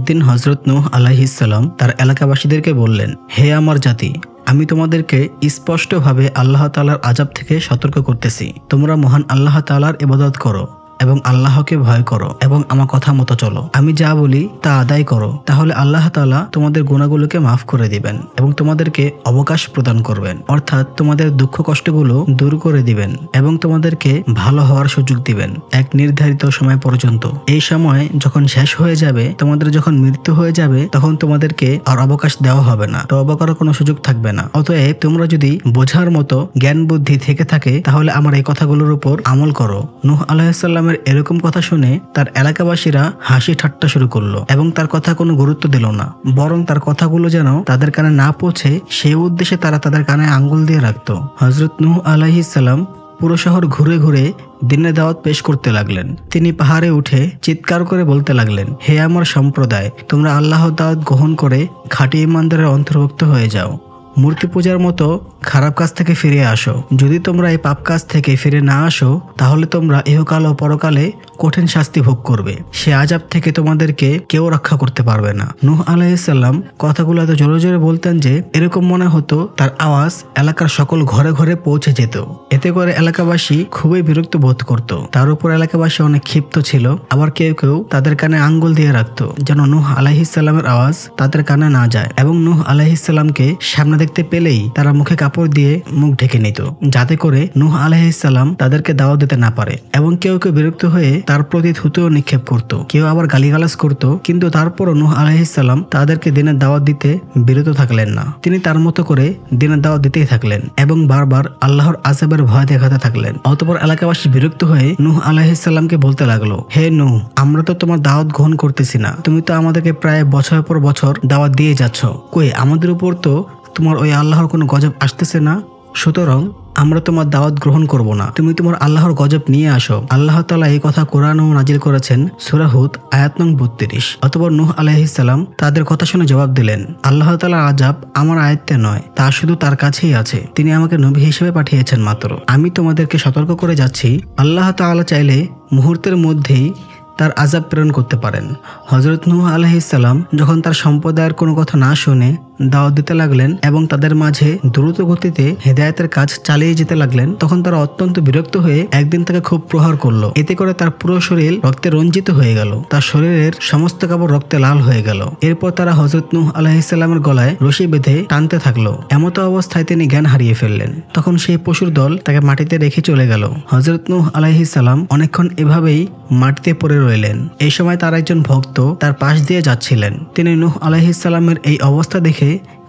একদিন হযরত নূহ আলাইহিস সালাম তার এলাকাবাসীদেরকে বললেন, হে আমার জাতি, আমি তোমাদেরকে স্পষ্টভাবে আল্লাহ তাআলার আযাব থেকে সতর্ক করতেছি। তোমরা মহান আল্লাহ তাআলার ইবাদত করো এবং আল্লাহকে ভয় করো এবং আমার কথা মতো চলো। আমি যা বলি তা আদায় করো, তাহলে আল্লাহ তাআলা তোমাদের গুনাহগুলোকে মাফ করে দিবেন এবং তোমাদেরকে অবকাশ প্রদান করবেন, অর্থাৎ তোমাদের দুঃখ কষ্টগুলো দূর করে দিবেন এবং তোমাদেরকে ভালো হওয়ার সুযোগ দিবেন এক নির্ধারিত সময় পর্যন্ত। এই সময় যখন শেষ হয়ে যাবে, তোমাদের যখন মৃত্যু হয়ে যাবে, তখন তোমাদেরকে আর অবকাশ দেওয়া হবে না, তওবা করার কোনো সুযোগ থাকবে না। অতএব তোমরা যদি বোঝার মতো জ্ঞান বুদ্ধি থেকে থাকে, তাহলে আমার এই কথাগুলোর উপর আমল করো। নূহ আলাইহিস সালাম এরকম কথা শুনে তার এলাকাবাসীরা হাসি ঠাট্টা শুরু করলো এবং তার কথা কোনো গুরুত্ব দিল না, বরং তার কথাগুলো যেন তাদের কানে না পৌঁছে সেই উদ্দেশ্যে তারা তাদের কানে আঙ্গুল দিয়ে রাখত। হযরত নূহ আলাইহিস সালাম পুরো শহর ঘুরে ঘুরে দিনের দাওয়াত পেশ করতে লাগলেন। তিনি পাহাড়ে উঠে চিৎকার করে বলতে লাগলেন, হে আমার সম্প্রদায়, তোমরা আল্লাহর দাওয়াত গ্রহণ করে খাঁটি ঈমানদারের অন্তর্ভুক্ত হয়ে যাও। মূর্তি পূজার মতো খারাপ কাজ থেকে ফিরে আসো। যদি তোমরা এই পাপ কাজ থেকে ফিরে না আসো, তাহলে তোমরা ইহকাল ও পরকালে কঠিন শাস্তি ভোগ করবে। সে আযাব থেকে তোমাদেরকে কেউ রক্ষা করতে পারবে না। নূহ আলাইহিস সালাম কথাগুলো এত জোরে জোরে বলতেন যে এরকম মনে হতো তার আওয়াজ এলাকার সকল ঘরে ঘরে পৌঁছে যেত। এতে করে এলাকাবাসী খুবই বিরক্ত বোধ করত। তার উপর এলাকাবাসী অনেক ক্ষিপ্ত ছিল। আবার কেউ কেউ তাদের কানে আঙ্গুল দিয়ে রাখতো যেন নূহ আলাইহিস সালামের আওয়াজ তাদের কানে না যায়, এবং নূহ আলাইহিস সালামকে সামনে দেখতে পেলেই তারা মুখে কাপড় দিয়ে মুখ ঢেকে নিত, যাতে করে নূহ আলাইহিস সালাম তাদেরকে দাওয়াত দিতে না পারে। এবং কেউ কেউ বিরক্ত হয়ে তার প্রতি থুতুও নিক্ষেপ করত, কেউ আবার গালিগালাজ করত। কিন্তু তারপরও নূহ আলাইহিস সালাম তাদেরকে দিনের দাওয়াত দিতে বিরত থাকলেন না। তিনি তার মতো করে দিনের দাওয়াত দিতেই থাকলেন এবং বারবার আল্লাহর আযাবের ভয় দেখাতে থাকলেন। অতঃপর এলাকাবাসী বিরক্ত হয়ে নূহ আলাইহিস সালামকে বলতে লাগলো, হে নূহ, আমরা তো তোমার দাওয়াত গ্রহণ করতেছি না। তুমি তো আমাদেরকে প্রায় বছরের পর বছর দাওয়াত দিয়ে যাচ্ছ। কই, আমাদের উপর তো তোমার ওই আল্লাহর কোনো গজব আসতেছে না, সুতরাং আমরা তোমার দাওয়াত গ্রহণ করব না। তুমি তোমার আল্লাহর গজব নিয়ে আসো। আল্লাহ তাআলা এই কথা কোরআনেও নাজিল করেছেন, সূরা হুদ আয়াত নং 32। অতঃপর নূহ আলাইহিস সালাম তাদের কথা শুনে জবাব দিলেন, আল্লাহ তাআলার আযাব আমার আয়ত্তে নয়, তা শুধু তার কাছেই আছে। তিনি আমাকে নবী হিসেবে পাঠিয়েছেন মাত্র। আমি তোমাদেরকে সতর্ক করে যাচ্ছি, আল্লাহ তাআলা চাইলে মুহূর্তের মধ্যেই তার আযাব প্রেরণ করতে পারেন। হযরত নূহ আলাইহিস সালাম যখন তার সম্প্রদায়ের কোনো কথা না শুনে দাওয়াত দিতে লাগলেন এবং তাদের মাঝে দ্রুত গতিতে হেদায়েতের কাজ চালিয়ে যেতে লাগলেন, তখন তারা অত্যন্ত বিরক্ত হয়ে একদিন তাকে খুব প্রহার করলো। এতে করে তার পুরো শরীর রক্তে রঞ্জিত হয়ে গেল, তার শরীরের সমস্ত কাপড় রক্তে লাল হয়ে গেল। এরপর তারা হযরত নূহ আলাইহিস সালামের গলায় রশি বেঁধে টানতে থাকলো। এমতো অবস্থায় তিনি জ্ঞান হারিয়ে ফেললেন। তখন সেই পশুর দল তাকে মাটিতে রেখে চলে গেল। হযরত নূহ আলাইহিস সালাম অনেকক্ষণ এভাবেই মাটিতে পড়ে রইলেন। এই সময় তার একজন ভক্ত তার পাশ দিয়ে যাচ্ছিলেন। তিনি নূহ আলাইহিস সালামের এই অবস্থা দেখে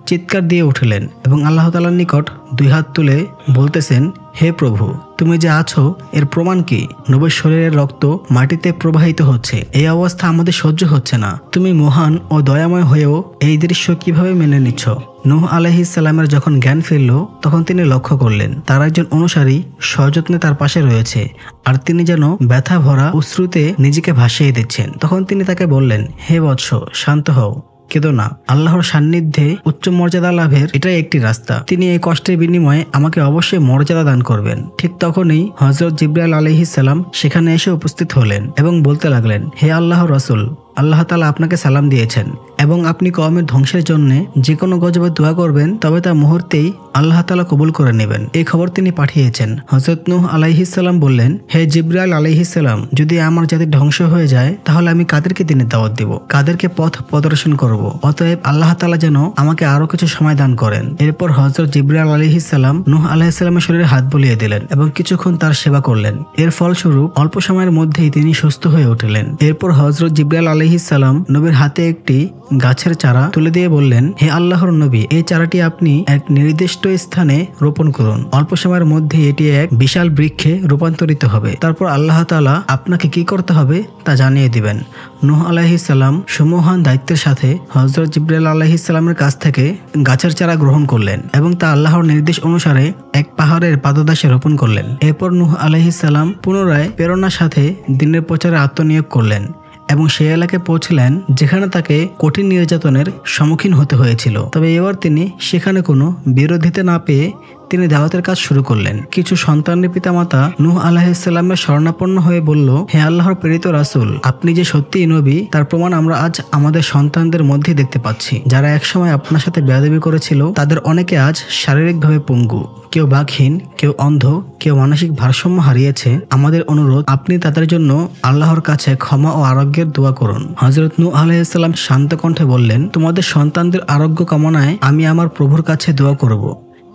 চিৎকার দিয়ে উঠলেন এবং আল্লাহ তাআলার নিকট দুই হাত তুলে বলতেছেন, হে প্রভু, তুমি যে আছো এর প্রমাণ কি? নবীর শরীরের রক্ত মাটিতে প্রবাহিত হচ্ছে। এই অবস্থা আমাদের সহ্য হচ্ছে না। তুমি মহান ও দয়াময় হয়েও এই দৃশ্য কিভাবে মেনে নিচ্ছ? নূহ আলাইহিস সালামের যখন জ্ঞান ফিরল, তখন তিনি লক্ষ্য করলেন তার একজন অনুসারী সযত্নে তার পাশে রয়েছে, আর তিনি যেন ব্যথা ভরা অশ্রুতে নিজেকে ভাসিয়ে দিচ্ছেন। তখন তিনি তাকে বললেন, হে বৎস, শান্ত হও, কেঁদো না। আল্লাহর সান্নিধ্যে উচ্চ মর্যাদা লাভের এটাই একটি রাস্তা। তিনি এই কষ্টের বিনিময়ে আমাকে অবশ্যই মর্যাদা দান করবেন। ঠিক তখনই হযরত জিবরাইল আলাইহিস সালাম সেখানে এসে উপস্থিত হলেন এবং বলতে লাগলেন, হে আল্লাহর রাসূল, আল্লাহ তাআলা আপনাকে সালাম দিয়েছেন এবং আপনি কওমের ধ্বংসের জন্য যে কোনো গজবে দোয়া করবেন, তবে তা মুহূর্তেই আল্লাহ তাআলা কবুল করে নেবেন। এই খবর তিনি পাঠিয়েছেন। হযরত নূহ আলাইহিস সালাম বললেন, হে জিবরাইল আলাইহিস সালাম, যদি আমার জাতি ধ্বংস হয়ে যায়, তাহলে আমি কাদেরকে দিনের দাওয়াত দিব? কাদেরকে পথ প্রদর্শন করব? অতএব আল্লাহ তাআলা যেন আমাকে আরো কিছু সময় দান করেন। এরপর হযরত জিবরাইল আলাইহিস সালাম নূহ আলাইহিস সালামের শরীরে হাত বুলিয়ে দিলেন এবং কিছুক্ষণ তার সেবা করলেন। এর ফলস্বরূপ অল্প সময়ের মধ্যেই তিনি সুস্থ হয়ে উঠলেন। এরপর হযরত জিবরাইল আলাইহিস সালাম নবীর হাতে একটি গাছের চারা তুলে দিয়ে বললেন, হে আল্লাহর নবী, এই চারাটি আপনি এক নির্দিষ্ট স্থানে রোপণ করুন। অল্প সময়ের মধ্যে এটি এক বিশাল বৃক্ষে রূপান্তরিত হবে। তারপর আল্লাহ তাআলা আপনাকে কি করতে হবে তা জানিয়ে দিবেন। নূহ আলাইহিস সালাম সুমহান দায়িত্বের সাথে হযরত জিবরাইল আলাইহিস সালামের কাছ থেকে গাছের চারা গ্রহণ করলেন এবং তা আল্লাহর নির্দেশ অনুসারে এক পাহাড়ের পাদদেশে রোপণ করলেন। এরপর নূহ আলাইহিস সালাম পুনরায় প্রেরণার সাথে দ্বীনের প্রচারে আত্মনিয়োগ করলেন এবং সেই এলাকায় পৌঁছলেন যেখানে তাকে কঠিন নির্যাতনের সম্মুখীন হতে হয়েছিল। তবে এবার তিনি সেখানে কোনো বিরোধিতা না পেয়ে তিনি দাওয়াতের কাজ শুরু করলেন। কিছু সন্তানের পিতামাতা নূহ আলাইহিস সালামের শরণাপন্ন হয়ে বলল, হে আল্লাহর প্রেরিত রাসূল, আপনি যে সত্যিই নবী তার প্রমাণ আমরা আজ আমাদের সন্তানদের মধ্যেই দেখতে পাচ্ছি। যারা একসময় আপনার সাথে বেয়াদবি করেছিল তাদের অনেকে আজ শারীরিকভাবে পঙ্গু, কেউ বাকহীন, কেউ অন্ধ, কেউ মানসিক ভারসাম্য হারিয়েছে। আমাদের অনুরোধ, আপনি তাদের জন্য আল্লাহর কাছে ক্ষমা ও আরোগ্যের দোয়া করুন। হযরত নূহ আলাইহিস সালাম শান্ত কণ্ঠে বললেন, তোমাদের সন্তানদের আরোগ্য কামনায় আমি আমার প্রভুর কাছে দোয়া করব,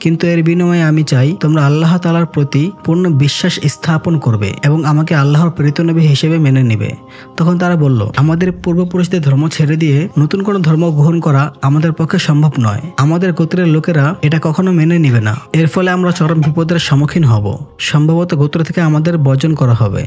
কিন্তু এর বিনিময়ে আমি চাই তোমরা আল্লাহ তাআলার প্রতি পূর্ণ বিশ্বাস স্থাপন করবে এবং আমাকে আল্লাহর প্রেরিত নবী হিসেবে মেনে নিবে। তখন তারা বলল, আমাদের পূর্বপুরুষদের ধর্ম ছেড়ে দিয়ে নতুন কোনো ধর্ম গ্রহণ করা আমাদের পক্ষে সম্ভব নয়। আমাদের গোত্রের লোকেরা এটা কখনো মেনে নিবে না। এর ফলে আমরা চরম বিপদের সম্মুখীন হব। সম্ভবত গোত্র থেকে আমাদের বর্জন করা হবে।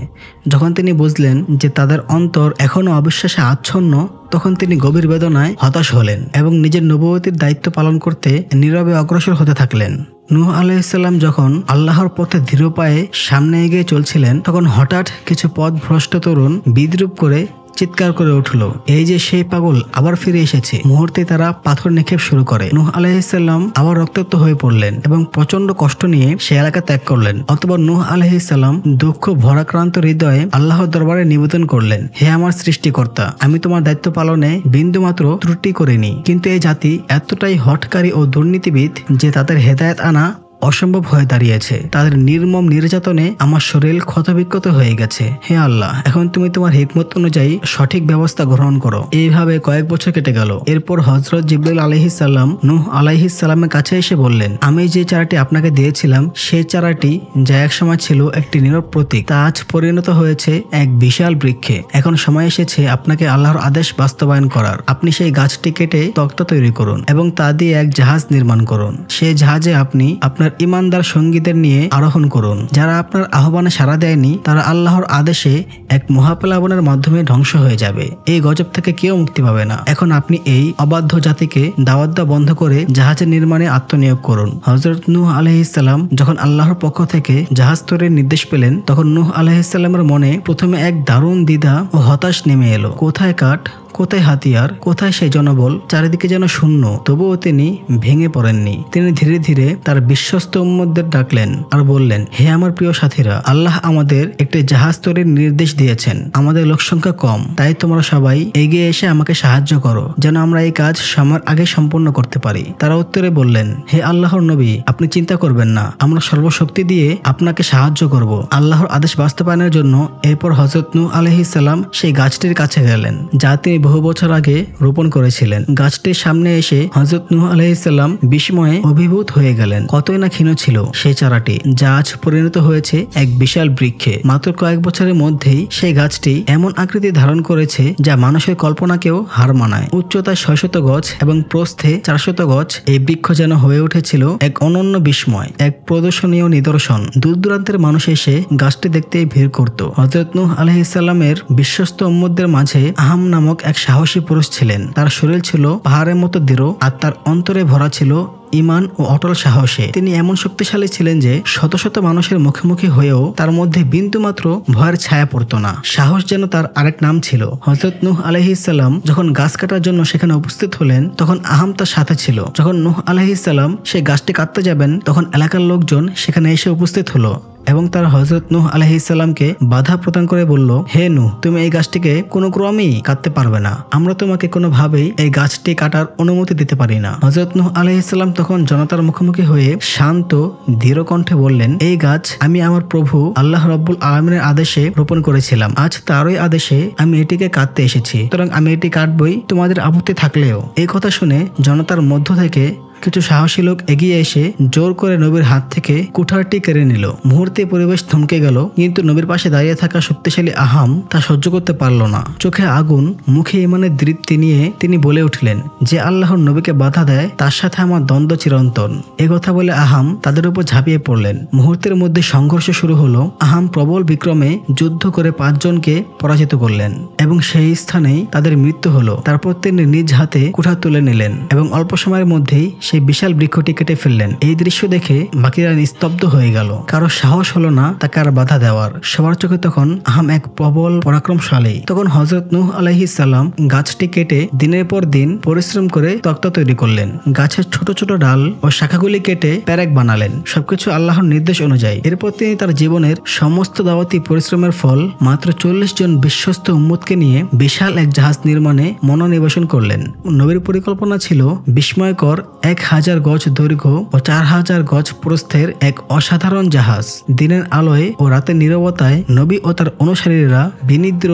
যখন তিনি বুঝলেন যে তাদের অন্তর এখনো অবিশ্বাসে আচ্ছন্ন, তখন তিনি গভীর বেদনায় হতাশ হলেন এবং নিজের নবুয়তির দায়িত্ব পালন করতে নীরবে অগ্রসর হতে থাকলেন। নূহ আলাইহিস সালাম যখন আল্লাহর পথে দৃঢ় পায়ে সামনে এগিয়ে চলছিলেন, তখন হঠাৎ কিছু পথভ্রষ্ট তরুণ বিদ্রূপ করে চিৎকার করে উঠল, এই যে সেই পাগল আবার ফিরে এসেছে। মুহূর্তে তারা পাথর নিক্ষেপ শুরু করে। নূহ আলাইহিস সালাম আবার রক্তাক্ত হয়ে পড়লেন এবং প্রচন্ড কষ্ট নিয়ে সে এলাকা ত্যাগ করলেন। অতঃপর নূহ আলাইহিস সালাম দুঃখ ভরাক্রান্ত হৃদয়ে আল্লাহর দরবারে নিবেদন করলেন, হে আমার সৃষ্টিকর্তা, আমি তোমার দায়িত্ব পালনে বিন্দুমাত্র ত্রুটি করিনি, কিন্তু এই জাতি এতটাই হঠকারী ও দুর্নীতিবিদ যে তাদের হেদায়েত আনা অসম্ভব হয়ে দাঁড়িয়েছে। তাদের নির্মম নির্যাতনে আমার শরীর ক্ষতবিক্ষত হয়ে গেছে। হে আল্লাহ, এখন তুমি তোমার হিকমত অনুযায়ী সঠিক ব্যবস্থা গ্রহণ করো। এইভাবে কয়েক বছর কেটে গেল। এরপর হযরত জিবরাইল আলাইহিস সালাম নূহ আলাইহিস সালামের কাছে এসে বললেন, আমি যে চারাটি আপনাকে দিয়েছিলাম সেই চারাটি, যা একসময় ছিল একটি নীরব প্রতীক, তা আজ পরিণত হয়েছে এক বিশাল বৃক্ষে। এখন সময় এসেছে আপনাকে আল্লাহর আদেশ বাস্তবায়ন করার। আপনি সেই গাছটি কেটে তক্তা তৈরি করুন এবং তা দিয়ে এক জাহাজ নির্মাণ করুন। সেই জাহাজে আপনি আপনার ইমানদার সঙ্গীদের নিয়ে আরোহণ করুন। যারা আপনার আহ্বানে সাড়া দেয়নি তারা আল্লাহর আদেশে এক মহাপ্লাবনের মাধ্যমে ধ্বংস হয়ে যাবে। এই গজব থেকে কেউ মুক্তি পাবে না। এখন আপনি এই অবাধ্য জাতিকে দাওয়াত দেওয়া বন্ধ করে জাহাজের নির্মাণে আত্মনিয়োগ করুন। হযরত নূহ আলাইহিস সালাম যখন আল্লাহর পক্ষ থেকে জাহাজ তৈরির নির্দেশ পেলেন, তখন নূহ আলাইহিস সালামের মনে প্রথমে এক দারুণ দ্বিধা ও হতাশ নেমে এলো। কোথায় কাঠ, কোথায় হাতিয়ার, কোথায় সেই জনবল? চারিদিকে যেন শূন্য। তবুও তিনি ভেঙে পড়েননি। তিনি ধীরে ধীরে তার বিশ্বস্ত উম্মতদের ডাকলেন আর বললেন, হে আমার প্রিয় সাথীরা, আল্লাহ আমাদের একটি জাহাজ তৈরির নির্দেশ দিয়েছেন। আমাদের লোকসংখ্যা কম, তাই তোমরা সবাই এগিয়ে এসে আমাকে সাহায্য করো যেন আমরা এই কাজ সময়ের আগে সম্পন্ন করতে পারি। তারা উত্তরে বললেন, হে আল্লাহর নবী, আপনি চিন্তা করবেন না, আমরা সর্বশক্তি দিয়ে আপনাকে সাহায্য করব আল্লাহর আদেশ বাস্তবায়নের জন্য। এরপর হযরত নূহ আলাইহিস সালাম সেই গাছটির কাছে গেলেন যা তিনি বহু বছর আগে রোপণ করেছিলেন। গাছটির সামনে এসে হযরত নূহ আলাইহিস সালাম বিস্ময়ে অভিভূত হয়ে গেলেন। কতই না ক্ষীণ ছিল সেই চারাটি, যা আজ পরিণত হয়েছে এক বিশাল বৃক্ষে। মাত্র কয়েক বছরের মধ্যেই সেই গাছটি এমন আকৃতি ধারণ করেছে যা মানুষের কল্পনাকেও হার মানায়। উচ্চতায় 600 গজ এবং প্রস্থে 400 গজ, এই বৃক্ষ যেন হয়ে উঠেছিল এক অনন্য বিস্ময়, এক প্রদর্শনীয় নিদর্শন। দূর দূরান্তের মানুষ এসে গাছটি দেখতে ভিড় করত। হযরত নূহ আলাইহিস সালামের বিশ্বস্ত উম্মতদের মাঝে আহাম নামক এক সাহসী পুরুষ ছিলেন। তার শরীর ছিল পাহাড়ের মতো দৃঢ় আর তার অন্তরে ভরা ছিল ইমান ও অটল সাহসে। তিনি এমন শক্তিশালী ছিলেন যে শত শত মানুষের মুখোমুখি হয়েও তার মধ্যে বিন্দুমাত্র ভয়ের ছায়া পড়ত না। সাহস যেন তার আরেক নাম ছিল। হযরত নূহ আলাইহিস সালাম যখন গাছ কাটার জন্য সেখানে উপস্থিত হলেন, তখন আহাম তার সাথে ছিল। যখন নূহ আলাইহিস সালাম সেই গাছটি কাটতে যাবেন, তখন এলাকার লোকজন সেখানে এসে উপস্থিত হলো এবং তারা হযরত নূহ আলাইহিস সালামকে বাধা প্রদান করে বলল, হে নূহ, তুমি এই গাছটিকে কোনো ক্রমেই কাটতে পারবে না। আমরা তোমাকে কোনোভাবেই এই গাছটি কাটার অনুমতি দিতে পারি না। হযরত নূহ আলাইহিস সালাম তখন জনতার মুখোমুখি হয়ে শান্ত দৃঢ় কণ্ঠে বললেন, এই গাছ আমি আমার প্রভু আল্লাহ রাব্বুল আলামিনের আদেশে রোপণ করেছিলাম। আজ তারই আদেশে আমি এটিকে কাটতে এসেছি, সুতরাং আমি এটি কাটবই, তোমাদের আপত্তি থাকলেও। এই কথা শুনে জনতার মধ্য থেকে কিছু সাহসী লোক এগিয়ে এসে জোর করে নবীর হাত থেকে কুঠারটি কেড়ে নিল। মুহূর্তে পরিবেশ থমকে গেল, কিন্তু নবীর পাশে দাঁড়িয়ে থাকা শক্তিশালী আহাম তা সহ্য করতে পারল না। চোখে আগুন, মুখে ইমানের দৃপ্তি নিয়ে তিনি বলে উঠলেন, যে আল্লাহর নবীকে বাধা দেয় তার সাথে আমার দ্বন্দ্ব চিরন্তন। এ কথা বলে আহাম তাদের উপর ঝাঁপিয়ে পড়লেন। মুহূর্তের মধ্যে সংঘর্ষ শুরু হলো। আহাম প্রবল বিক্রমে যুদ্ধ করে 5 জনকে পরাজিত করলেন এবং সেই স্থানেই তাদের মৃত্যু হলো। তারপর তিনি নিজ হাতে কুঠার তুলে নিলেন এবং অল্প সময়ের মধ্যেই সেই বিশাল বৃক্ষটি কেটে ফেললেন। এই দৃশ্য দেখে বাকিরা নিস্তব্ধ হয়ে গেল। কারো সাহস হলো না তাকে আর বাধা দেওয়ার। সবার চোখে তখন আহাম এক প্রবল পরাক্রমশালী। তখন হযরত নূহ আলাইহিস সালাম গাছটি কেটে দিনের পর দিন পরিশ্রম করে তক্তা তৈরি করলেন। গাছের ছোট ছোট ডাল ও শাখাগুলি কেটে প্যারেক বানালেন, সবকিছু আল্লাহর নির্দেশ অনুযায়ী। এরপর তিনি তার জীবনের সমস্ত দাওয়াতি পরিশ্রমের ফল মাত্র 40 জন বিশ্বস্ত উম্মতকে নিয়ে বিশাল এক জাহাজ নির্মাণে মনোনিবেশন করলেন। নবীর পরিকল্পনা ছিল বিস্ময়কর 1000 গজ দৈর্ঘ্য ও 4000 গজ প্রস্থের এক অসাধারণ জাহাজ। দিনের আলোয় ও রাতের নীরবতায় নবী ও তার অনুসারীরা বিনিদ্র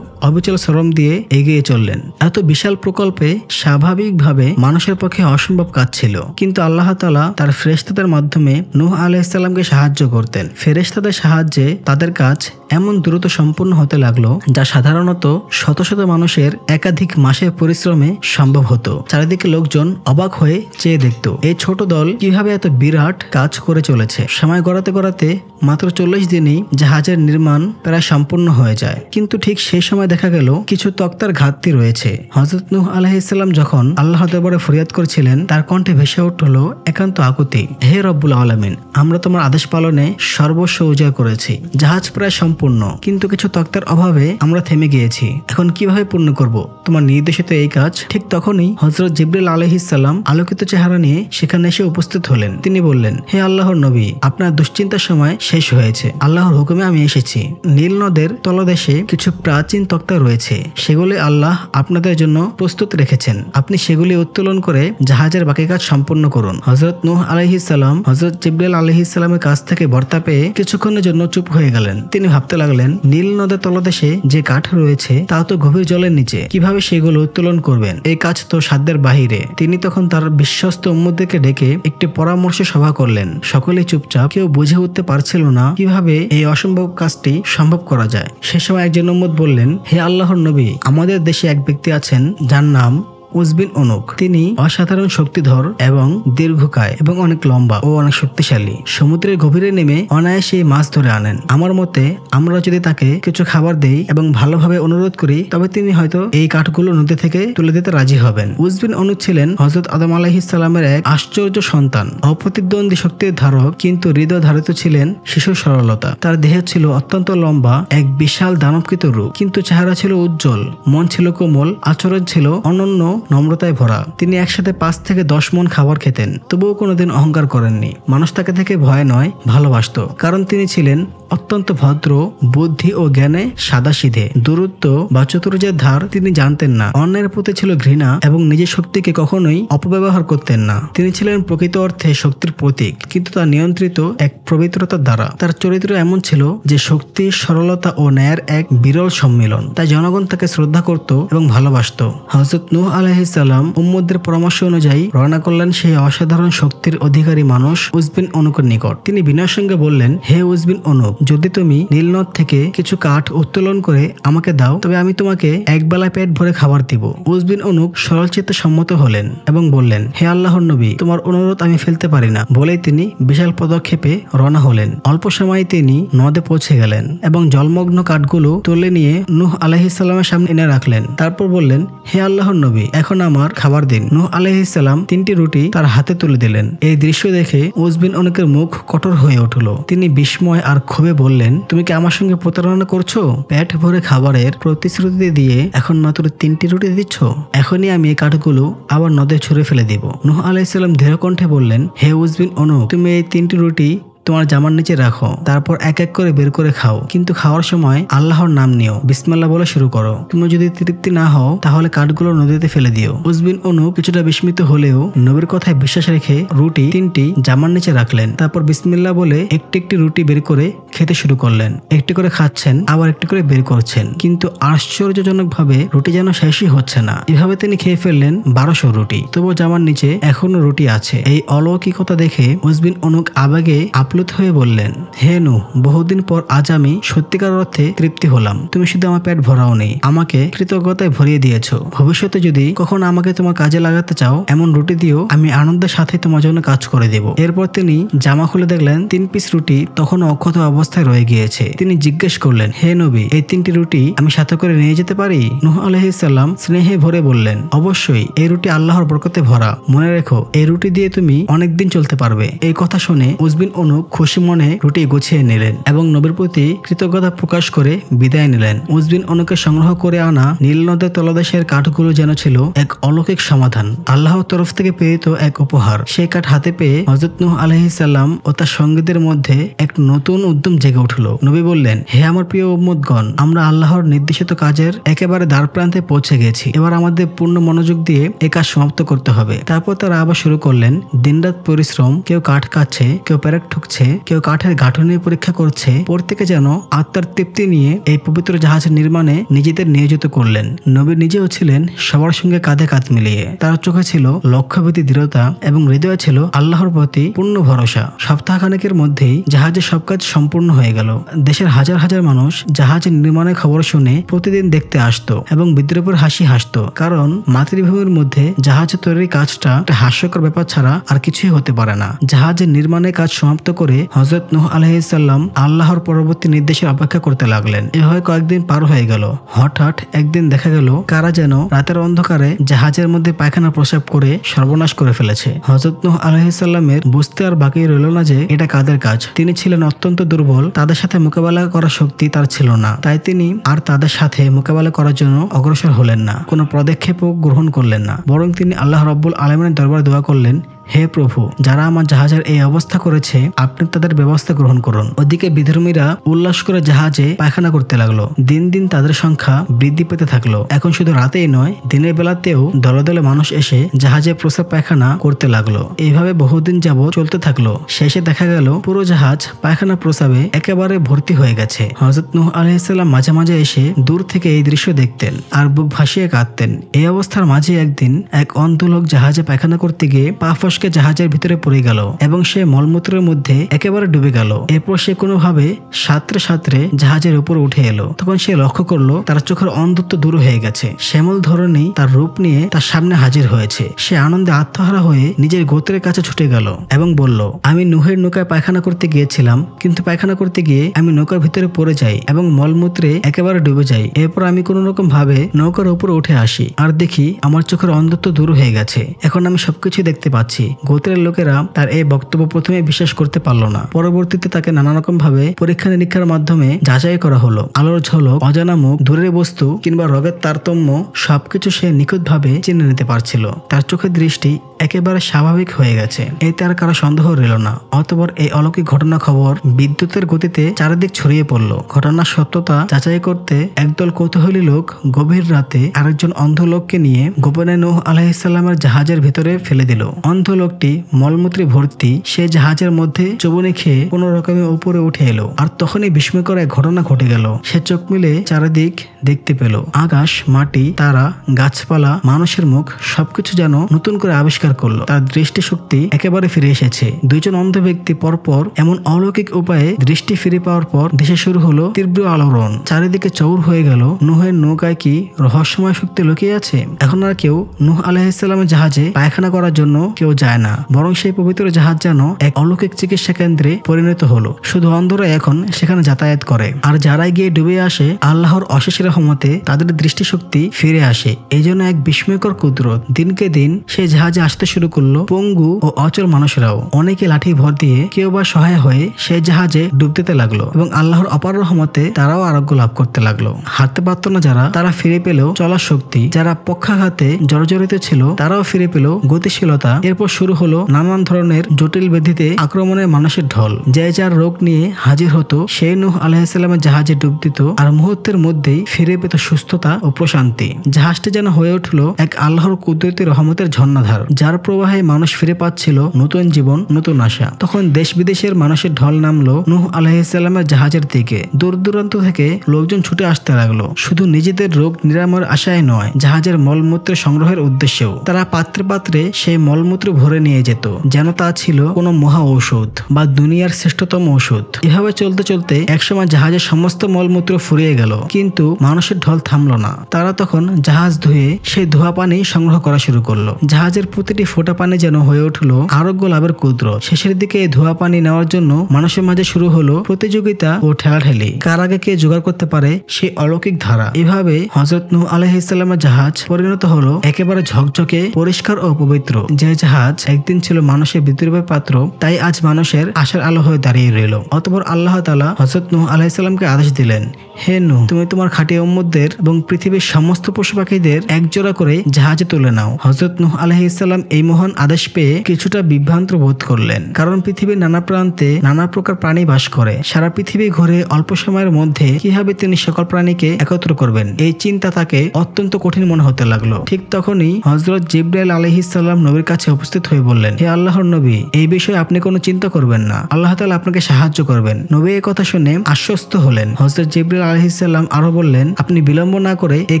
অবিচল শ্রম দিয়ে এগিয়ে চললেন। এত বিশাল প্রকল্পে স্বাভাবিকভাবে মানুষের পক্ষে অসম্ভব কাজ ছিল, কিন্তু আল্লাহ তাআলা তার ফেরেশতাদের মাধ্যমে নূহ আলাইহিস সালামকে সাহায্য করতেন। ফেরেশতাদের সাহায্যে তাদের কাজ এমন দ্রুত সম্পূর্ণ হতে লাগলো যা সাধারণত শত শত মানুষের একাধিক মাসের পরিশ্রমে সম্ভব হতো। চারিদিকে লোকজন অবাক হয়ে চেয়ে দেখত এই ছোট দল কিভাবে এত বিরাট কাজ করে চলেছে। সময় গড়াতে গড়াতে মাত্র 40 দিনেই জাহাজের নির্মাণ প্রায় সম্পূর্ণ হয়ে যায়। কিন্তু ঠিক সেই সময় দেখা গেল কিছু তক্তার ঘাটতি রয়েছে। হযরত নূহ আলাইহিস সালাম যখন আল্লাহর দরবারে ফরিয়াদ করছিলেন, তার কণ্ঠে ভেসে উঠল একান্ত আকুতি। হে রব্বুল আলামিন, আমরা তোমার আদেশ পালনে সর্বস্ব উজাড় করেছি। জাহাজ প্রায় সম্পূর্ণ, কিন্তু কিছু তক্তার অভাবে আমরা থেমে গিয়েছি। এখন কিভাবে পূর্ণ করব তোমার নির্দেশিত এই কাজ? ঠিক তখনই হযরত জিবরিল আলাইহিস সালাম আলোকিত চেহারা নিয়ে সেখানে এসে উপস্থিত হলেন। তিনি বললেন, হে আল্লাহর নবী, আপনার দুশ্চিন্তার সময় শেষ হয়েছে। আল্লাহর হুকুমে আমি এসেছি। নীল নদের তলদেশে কিছু প্রাচীন তক্তা রয়েছে, সেগুলি আল্লাহ আপনাদের জন্য প্রস্তুত রেখেছেন। আপনি সেগুলি উত্তোলন করে জাহাজের বাকি কাজ সম্পূর্ণ করুন। হযরত নূহ আলাইহিস সালাম হযরত জিবরিল আলাইহিস সালামের কাছ থেকে বার্তা পেয়ে কিছুক্ষণের জন্য চুপ হয়ে গেলেন। তিনি ভাবতে লাগলেন, নীল নদের তলদেশে যে কাঠ রয়েছে তা তো গভীর জলের নিচে, কিভাবে সেগুলো উত্তোলন করবেন? এই কাজ তো সাধ্যের বাহিরে। তিনি তখন তার বিশ্বস্ত উম্মতদেরকে ডেকে একটি পরামর্শ সভা করলেন। সকলেই চুপচাপ, কেউ বুঝে উঠতে পারছিল না কিভাবে এই অসম্ভব কাজটি সম্ভব করা যায়। সে সময় একজন উম্মত বললেন, হে আল্লাহর নবী, আমাদের দেশে এক ব্যক্তি আছেন যার নাম উস বিন উনুক। তিনি অসাধারণ শক্তিধর এবং দীর্ঘকায় এবং অনেক লম্বা ও অনেক শক্তিশালী। সমুদ্রের গভীরে নেমে অনায়াসে মাছ ধরে আনেন। আমার মতে আমরা যদি তাকে কিছু খাবার দেই এবং ভালোভাবে অনুরোধ করি, তবে তিনি হয়তো এই কাঠগুলো নদী থেকে তুলে দিতে রাজি হবেন। উস বিন উনুক ছিলেন হযরত আদম আলাইহিস সালামের এক আশ্চর্য সন্তান। অপ্রতিদ্বন্দ্বী শক্তির ধারক, কিন্তু হৃদয় ধারিত ছিলেন শিশুর সরলতা। তার দেহ ছিল অত্যন্ত লম্বা, এক বিশাল দানবকৃত রূপ, কিন্তু চেহারা ছিল উজ্জ্বল, মন ছিল কোমল, আচরণ ছিল অনন্য নম্রতায় ভরা। তিনি একসাথে 5 থেকে 10 মণ খাবার খেতেন, তবুও কোনোদিন অহংকার করেননি। মানুষ তাকে থেকে ভয় নয়, ভালোবাসত, কারণ তিনি ছিলেন অত্যন্ত ভদ্র, বুদ্ধি ও জ্ঞানে সাদাসিধে। দূরত্ব বা চতুর্যের ধার তিনি জানতেন না। অন্যের প্রতি ছিল ঘৃণা এবং নিজের শক্তিকে কখনোই অপব্যবহার করতেন না। তিনি ছিলেন প্রকৃত অর্থে শক্তির প্রতীক, কিন্তু তা নিয়ন্ত্রিত এক পবিত্রতার দ্বারা। তার চরিত্র এমন ছিল যে শক্তি, সরলতা ও ন্যায়ের এক বিরল সম্মিলন। তাই জনগণ তাকে শ্রদ্ধা করত এবং ভালোবাসত। হযরত নূহ আলাইহিস সালাম উম্মতদের পরামর্শ অনুযায়ী রওনা করলেন সেই অসাধারণ শক্তির অধিকারী মানুষ উস বিন উনুকের নিকট। তিনি বিনয়ের সঙ্গে বললেন, হে উস বিন উনুক, যদি তুমি নীলনদ থেকে কিছু কাঠ উত্তোলন করে আমাকে দাও, তবে আমি তোমাকে একবেলা পেট ভরে খাবার দিব। উস বিন উনুক সরল চিত্তে সম্মত হলেন এবং বললেন, হে আল্লাহর নবী, তোমার অনুরোধ আমি ফেলতে পারি না। বলেই তিনি বিশাল পদক্ষেপে রওনা হলেন। অল্প সময়ে তিনি নদে পৌঁছে গেলেন এবং জলমগ্ন কাঠগুলো তুলে নিয়ে নূহ আলাইহিস সালামের সামনে এনে রাখলেন। তারপর বললেন, হে আল্লাহর নবী, এখন আমার খাবার দিন। নূহ আলাইহিস সালাম 3টি রুটি তার হাতে তুলে দিলেন। এই দৃশ্য দেখে উস বিন উনুকের মুখ কঠোর হয়ে উঠল। তিনি বিস্ময় আর ক্ষোভে বললেন, তুমি কি আমার সঙ্গে প্রতারণা করছো? পেট ভরে খাবারের প্রতিশ্রুতি দিয়ে এখন মাত্র 3টি রুটি দিচ্ছ? এখনই আমি এই কাঠগুলো আবার নদে ছুঁড়ে ফেলে দিব। নূহ আলাইহিস সালাম দৃঢ় কণ্ঠে বললেন, হে উস বিন উনুক, তুমি এই 3টি রুটি তোমার জামার নিচে রাখো, তারপর এক এক করে বের করে খাও, কিন্তু খাওয়ার সময় আল্লাহর নাম নিও, বিসমিল্লাহ বলে শুরু করো। তুমি যদি তৃপ্তি না হও তাহলে কাঠগুলো নদীতে ফেলে দিও। উস বিন উনুক কিছুটা বিস্মিত হলেও নবীর কথায় বিশ্বাস রেখে রুটি 3টি জামার নিচে রাখলেন। তারপর বিসমিল্লাহ বলে একটি একটি রুটি বের করে খেতে শুরু করলেন। একটি করে খাচ্ছেন, আবার একটি করে বের করছেন, কিন্তু আশ্চর্যজনক ভাবে রুটি যেন শেষই হচ্ছে না। এভাবে তিনি খেয়ে ফেললেন 1200 রুটি, তবুও জামার নিচে এখনো রুটি আছে। এই অলৌকিকতা দেখে উস বিন উনুক আবেগে আপ্লুত হয়ে বললেন, হে নূহ, বহুদিন পর আজ আমি সত্যিকার অর্থে তৃপ্তি হলাম। তুমি শুধু আমার পেট ভরাওনি, আমাকে কৃতজ্ঞতায় ভরিয়ে দিয়েছো। ভবিষ্যতে যদি কখনো আমাকে তোমার কাজে লাগাতে চাও, এমন রুটি দিও, আমি আনন্দের সাথে তোমার জন্য কাজ করে দেব। এরপর তিনি জামা খুলে দেখলেন 3 পিস রুটি তখনও অক্ষত অবস্থায় রয়ে গিয়েছে। তিনি জিজ্ঞেস করলেন, হে নবী, এই 3টি রুটি আমি সাথে করে নিয়ে যেতে পারি? নূহ আলাইহিস সালাম স্নেহে ভরে বললেন, অবশ্যই, এই রুটি আল্লাহর বরকতে ভরা। মনে রেখো, এই রুটি দিয়ে তুমি অনেকদিন চলতে পারবে। এই কথা শুনে উজবিন অনুক খুশি মনে রুটি গুছিয়ে নিলেন এবং নবীর প্রতি কৃতজ্ঞতা প্রকাশ করে বিদায় নিলেন। উজবিন অনুকে সংগ্রহ করে আনা নীল নদের তলদেশের কাঠগুলো যেন ছিল এক অলৌকিক সমাধান, আল্লাহর তরফ থেকে প্রেরিত এক উপহার। সেই কাঠ হাতে পেয়ে হযরত নূহ আলাইহিস সালাম ও তার সঙ্গীদের মধ্যে এক নতুন উদ্যম জেগে উঠল। নবী বললেন, হে আমার প্রিয় উম্মতগণ, আমরা আল্লাহর নির্দেশিত কাজের একেবারে দ্বার প্রান্তে পৌঁছে গেছি। এবার আমাদের পূর্ণ মনোযোগ দিয়ে এই কাজ সমাপ্ত করতে হবে। তারপর তারা আবার শুরু করলেন দিনরাত পরিশ্রম। কেউ কাঠ কাটছে, কেউ প্যারেক ঠুকছে, কেউ কাঠের গাঁথনি পরীক্ষা করছে। প্রত্যেকে যেন আত্মার তৃপ্তি নিয়ে এই পবিত্র জাহাজের নির্মাণে নিজেদের নিয়োজিত করলেন। নবী নিজেও ছিলেন সবার সঙ্গে কাঁধে কাঁধ মিলিয়ে। তার চোখে ছিল লক্ষ্যভেদী দৃঢ়তা এবং হৃদয়ে ছিল আল্লাহর প্রতি পূর্ণ ভরসা। সপ্তাহখানেকের মধ্যেই জাহাজের সব কাজ সম্পূর্ণ হয়ে গেল। দেশের হাজার হাজার মানুষ জাহাজের নির্মাণের খবর শুনে প্রতিদিন দেখতে আসতো এবং বিদ্রুপের হাসি হাসতো, কারণ মাতৃভূমির মধ্যে জাহাজ তৈরির কাজটা একটা হাস্যকর ব্যাপার ছাড়া আর কিছুই হতে পারে না। জাহাজের নির্মাণের কাজ সমাপ্ত করে হযরত নূহ আলাইহিস সালাম আল্লাহর পরবর্তী নির্দেশের অপেক্ষা করতে লাগলেন। এভাবে কয়েকদিন পার হয়ে গেল। হঠাৎ একদিন দেখা গেল কারা যেন রাতের অন্ধকারে জাহাজের মধ্যে পায়খানা প্রস্রাব করে সর্বনাশ করে ফেলেছে। হযরত নূহ আলাইহিস সালামের বুঝতে আর বাকি রইল না যে এটা কাদের কাজ। তিনি ছিলেন অত্যন্ত দুর্বল, তাদের সাথে মোকাবেলা করার শক্তি তার ছিল না। তাই তিনি আর তাদের সাথে মোকাবেলা করার জন্য অগ্রসর হলেন না, কোনো পদক্ষেপও গ্রহণ করলেন না। বরং তিনি আল্লাহ রাব্বুল আলামিনের দরবারে দোয়া করলেন, হে প্রভু, যারা আমার জাহাজের এই অবস্থা করেছে, আপনি তাদের ব্যবস্থা গ্রহণ করুন। ওদিকে বিধর্মীরা উল্লাস করে জাহাজে পায়খানা করতে লাগলো। দিন দিন তাদের সংখ্যা বৃদ্ধি পেতে থাকলো। এখন শুধু রাতেই নয়, দিনের বেলাতেও দলে দলে মানুষ এসে জাহাজে প্রস্রাব পায়খানা করতে লাগলো। এইভাবে বহুদিন যাবত চলতে থাকলো। শেষে দেখা গেল পুরো জাহাজ পায়খানা প্রস্রাবে একেবারে ভর্তি হয়ে গেছে। হযরত নূহ আলাইহিস সালাম মাঝে মাঝে এসে দূর থেকে এই দৃশ্য দেখতেন আর বুক ভাসিয়ে কাঁদতেন। এই অবস্থার মাঝে একদিন এক অন্ধ লোক জাহাজে পায়খানা করতে গিয়ে পা ফসকে জাহাজের ভিতরে পড়ে গেল এবং সে মলমূত্রের মধ্যে একেবারে ডুবে গেল। এরপর সে কোনোভাবে সাঁতরে সাঁতরে জাহাজের উপর উঠে এলো। তখন সে লক্ষ্য করলো তার চোখের অন্ধত্ব দূর হয়ে গেছে। শ্যামল ধরনী তার রূপ নিয়ে তার সামনে হাজির হয়েছে। সে আনন্দে আত্মহারা হয়ে নিজের গোত্রের কাছে ছুটে গেল এবং বলল, আমি নূহের নৌকায় পায়খানা করতে গিয়েছিলাম, কিন্তু পায়খানা করতে গিয়ে আমি নৌকার ভিতরে পড়ে যাই এবং মলমূত্রে একেবারে ডুবে যাই। এরপর আমি কোনো রকম ভাবে নৌকার উপরে উঠে আসি আর দেখি আমার চোখের অন্ধত্ব দূর হয়ে গেছে। এখন আমি সবকিছু দেখতে পাচ্ছি। গোত্রের লোকেরা তার এই বক্তব্য প্রথমে বিশ্বাস করতে পারল না। পরবর্তীতে তাকে নানা রকম ভাবে পরীক্ষা নিরীক্ষার মাধ্যমে যাচাই করা হলো। আলোর ঝলক, অজানা মুখ, দূরের বস্তু কিংবা রবের তারতম্য সবকিছু সে নিখুঁতভাবে চিনে নিতে পারছিল। তার চোখের দৃষ্টি একেবারে স্বাভাবিক হয়ে গেছে। এতে আর কারো সন্দেহ রইল না। অতঃপর এই অলৌকিক ঘটনা খবর বিদ্যুতের গতিতে চারিদিক ছড়িয়ে পড়ল। ঘটনার সত্যতা যাচাই করতে একদল কৌতূহলী লোক গভীর রাতে আরেকজন অন্ধ লোককে নিয়ে গোপনে নূহ আলাইহিস সালামের জাহাজের ভিতরে ফেলে দিল। অন্ধ লোকটি মলমূত্রে ভর্তি। সে জাহাজের মধ্যে চুবুনি খেয়ে কোনো রকমে উপরে উঠে এলো। আর তখনই বিস্ময়কর এক ঘটনা ঘটে গেল। সে চোখ মিলে চারিদিক দেখতে পেল। আকাশ, মাটি, তারা, গাছপালা, মানুষের মুখ সবকিছু যেন নতুন করে আবিষ্কার করলো। তার দৃষ্টিশক্তি একেবারে ফিরে এসেছে। দুইজন অন্ধ ব্যক্তি পরপর এমন অলৌকিক উপায়ে দৃষ্টি ফিরে পাওয়ার পর দেশে শুরু হলো তীব্র আলোড়ন। চারিদিকে চৌর হয়ে গেল। নূহের নৌকায় কি রহস্যময় শক্তি লুকিয়ে আছে? এখন আর কেউ নূহ আলাইহিস সালামের জাহাজে পায়খানা করার জন্য কেউ যায় না, বরং সেই পবিত্র জাহাজ যেন এক অলৌকিক চিকিৎসা কেন্দ্রে পরিণত হলো। শুধু অন্ধরা এখন সেখানে যাতায়াত করে, আর যারাই গিয়ে ডুবে আসে আল্লাহর অশেষ রহমতে তাদের দৃষ্টিশক্তি ফিরে আসে। এই জন্য এক বিস্ময়কর কুদরত। দিনকে দিন সেই জাহাজে আসতে শুরু করলো পঙ্গু ও অচল মানুষরাও। অনেকে লাঠি ভর দিয়ে, কেউ বা সহায় হয়ে সেই জাহাজে ডুব দিতে লাগলো এবং আল্লাহর অপার রহমতে তারাও আরোগ্য লাভ করতে লাগলো। হাঁটতে পারত না যারা, তারা ফিরে পেল চলার শক্তি। যারা পক্ষাঘাতে জর্জরিত ছিল তারাও ফিরে পেল গতিশীলতা। এরপর শুরু হলো নানান ধরনের জটিল ব্যাধিতে আক্রমণের মানুষের ঢল। যে যার রোগ নিয়ে হাজির হতো সেই নূহ আলাইহিস সালামের জাহাজে ডুব দিত আর মুহূর্তের মধ্যেই ফিরে পেত সুস্থতা ও প্রশান্তি। জাহাজটি যেন হয়ে উঠল এক আল্লাহর কুদরতি রহমতের ঝর্ণাধার, যার প্রবাহে মানুষ ফিরে পাচ্ছিল নতুন জীবন, নতুন আশা। তখন দেশ বিদেশের মানুষের ঢল নামলো নূহ আলাইহিস সালামের জাহাজের দিকে। দূর দূরান্ত থেকে লোকজন ছুটে আসতে লাগলো, শুধু নিজেদের রোগ নিরাময়ের আশায় নয়, জাহাজের মলমূত্র সংগ্রহের উদ্দেশ্যেও। তারা পাত্রে পাত্রে সেই মলমূত্র ভরে নিয়ে যেত, যেন তা ছিল কোনো মহা ঔষধ বা দুনিয়ার শ্রেষ্ঠতম ঔষধ। এভাবে চলতে চলতে একসময় জাহাজের সমস্ত মলমূত্র ফুরিয়ে গেল, কিন্তু মানুষের ঢল থামলো না। তারা তখন জাহাজ ধুয়ে সেই ধোয়া পানি সংগ্রহ করা শুরু করলো। জাহাজের প্রতিটি ফোঁটা পানি যেন হয়ে উঠলো আরোগ্য লাভের কুদরত। শেষের দিকে এই ধোয়া পানি নেওয়ার জন্য মানুষের মাঝে শুরু হলো প্রতিযোগিতা ও ঠেলাঠেলি, কার আগে কে জোগাড় করতে পারে সেই অলৌকিক ধারা। এভাবে হযরত নূহ আলাইহিস সালামের জাহাজ পরিণত হলো একেবারে ঝকঝকে, পরিষ্কার ও পবিত্র। যে জাহাজ একদিন ছিল মানুষের বিদ্রুপের পাত্র, তাই আজ মানুষের আশার আলো হয়ে দাঁড়িয়ে রইল। অতঃপর আল্লাহ তাআলা হযরত নূহ আলাইহিস সালামকে আদেশ দিলেন, হে নূহ, তুমি তোমার খাঁটি উম্মতদের এবং পৃথিবীর সমস্ত পশু পাখিদের একজোড়া করে জাহাজে তুলে নাও। হযরত নূহ আলাইহিস সালাম এই মহান আদেশ পেয়ে কিছুটা বিভ্রান্ত বোধ করলেন, কারণ পৃথিবীর নানা প্রান্তে নানা প্রকার প্রাণী বাস করে। সারা পৃথিবী ঘুরে অল্প সময়ের মধ্যে কিভাবে তিনি সকল প্রাণীকে একত্র করবেন, এই চিন্তা তাকে অত্যন্ত কঠিন মনে হতে লাগলো। ঠিক তখনই হযরত জিবরাইল আলাইহিস সালাম নবীর কাছে উপস্থিত হয়ে বললেন, হে আল্লাহর নবী, এই বিষয়ে আপনি কোনো চিন্তা করবেন না, আল্লাহ তাআলা আপনাকে সাহায্য করবেন। নবী এই কথা শুনে আশ্বস্ত হলেন। হযরত জিবরাইল আলাইহিস সালাম আরো বললেন, আপনি বিলম্ব না করে এই